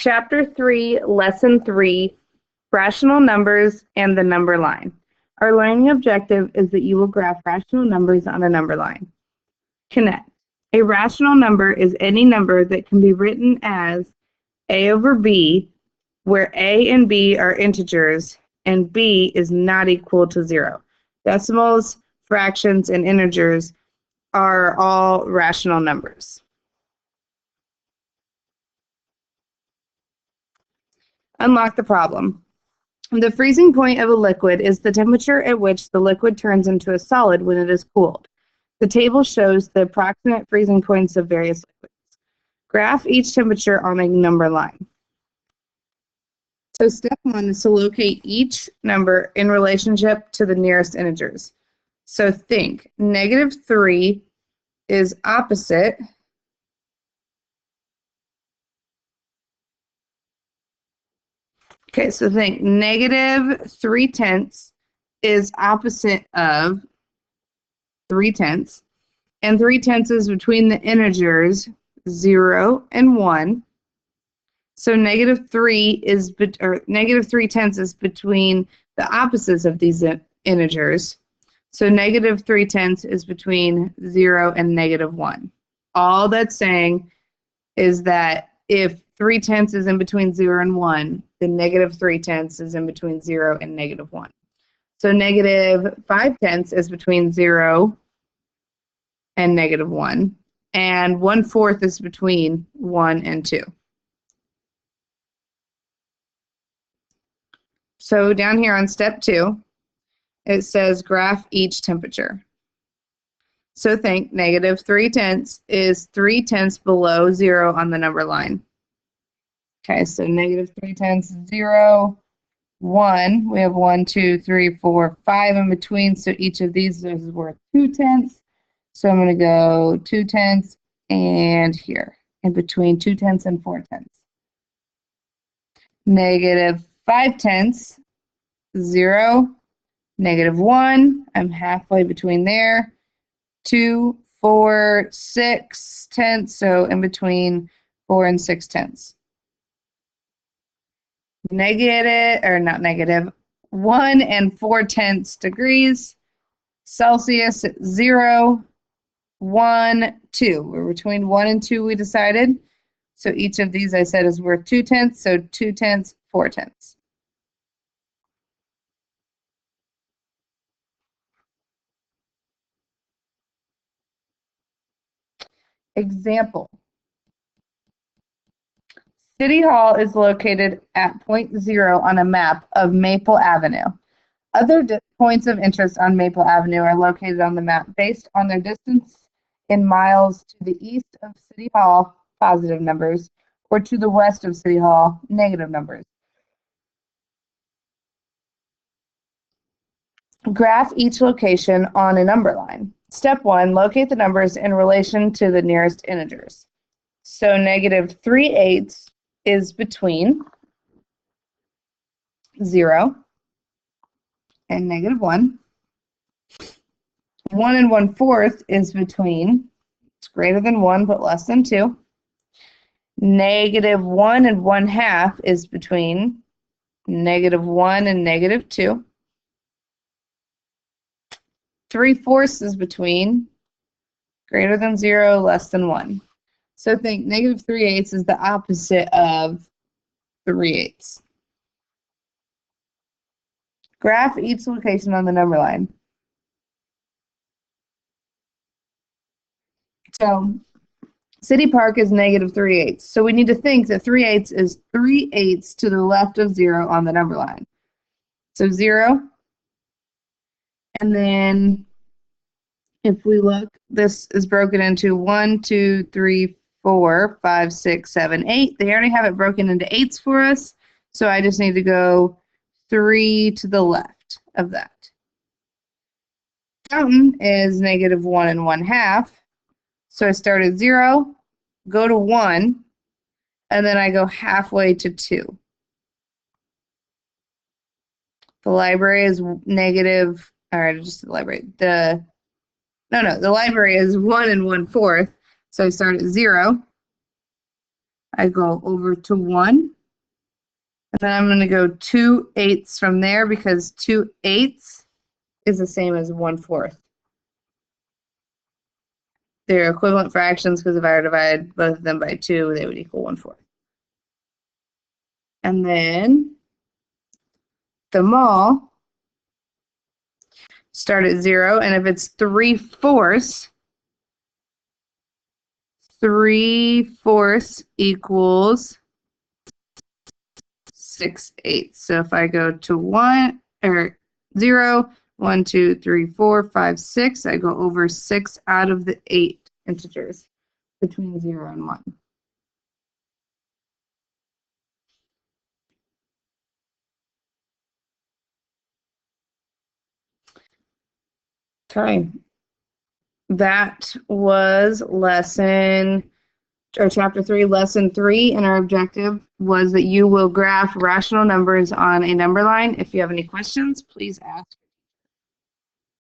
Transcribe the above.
Chapter 3, Lesson 3, Rational Numbers and the Number Line. Our learning objective is that you will graph rational numbers on a number line. Connect. A rational number is any number that can be written as a over b, where a and b are integers and b is not equal to 0. Decimals, fractions, and integers are all rational numbers. Unlock the problem. The freezing point of a liquid is the temperature at which the liquid turns into a solid when it is cooled. The table shows the approximate freezing points of various liquids. Graph each temperature on a number line. So step 1 is to locate each number in relationship to the nearest integers. So think, -3 is opposite Okay, so think -3/10 is opposite of 3/10, and 3/10 is between the integers 0 and 1. So -3 is -3/10 is between the opposites of these integers. So -3/10 is between 0 and -1. All that's saying is that if 3/10 is in between 0 and 1, then -3/10 is in between 0 and -1. So -5/10 is between 0 and -1, and 1/4 is between 1 and 2. So down here on step 2, it says graph each temperature. So think -3/10 is 3/10 below 0 on the number line. Okay, so -3/10, 0, 1. We have 1, 2, 3, 4, 5 in between, so each of these is worth 2/10. So I'm going to go 2/10 and here, in between 2/10 and 4/10. -5/10, 0, -1. I'm halfway between there. 2, 4, 6/10, so in between 4 and 6/10. -1 and 4/10 degrees Celsius at 0, 1, 2. We're between 1 and 2, we decided. So each of these I said is worth 2/10, so 2/10, 4/10. Example. City Hall is located at point 0 on a map of Maple Avenue. Other points of interest on Maple Avenue are located on the map based on their distance in miles to the east of City Hall, positive numbers, or to the west of City Hall, negative numbers. Graph each location on a number line. Step 1, locate the numbers in relation to the nearest integers. So -3/8 is between 0 and -1. 1 and 1/4 is between, it's greater than 1 but less than 2. -1 and 1/2 is between -1 and -2. 3/4 is between greater than 0, less than 1. So think -3/8 is the opposite of 3/8. Graph each location on the number line. So City Park is -3/8. So we need to think that 3/8 is 3/8 to the left of 0 on the number line. So 0. And then if we look, this is broken into 1, 2, 3, 4, 5, 6, 7, 8. They already have it broken into 8s for us. So I just need to go 3 to the left of that. Fountain is -1 and 1/2. So I start at 0, go to 1, and then I go halfway to 2. The library is the library. The library is 1 and 1/4. So I start at 0. I go over to 1, And then I'm going to go 2/8 from there because 2/8 is the same as 1/4. They're equivalent fractions because if I were to divide both of them by 2, they would equal 1/4. And then the mole start at 0, and if it's 3/4, 3/4 equals 6/8. So if I go to 1 or 0, 1, 2, 3, 4, 5, 6, I go over 6 out of the 8 integers between 0 and 1. Okay. That was chapter 3, lesson 3, and our objective was that you will graph rational numbers on a number line. If you have any questions, please ask.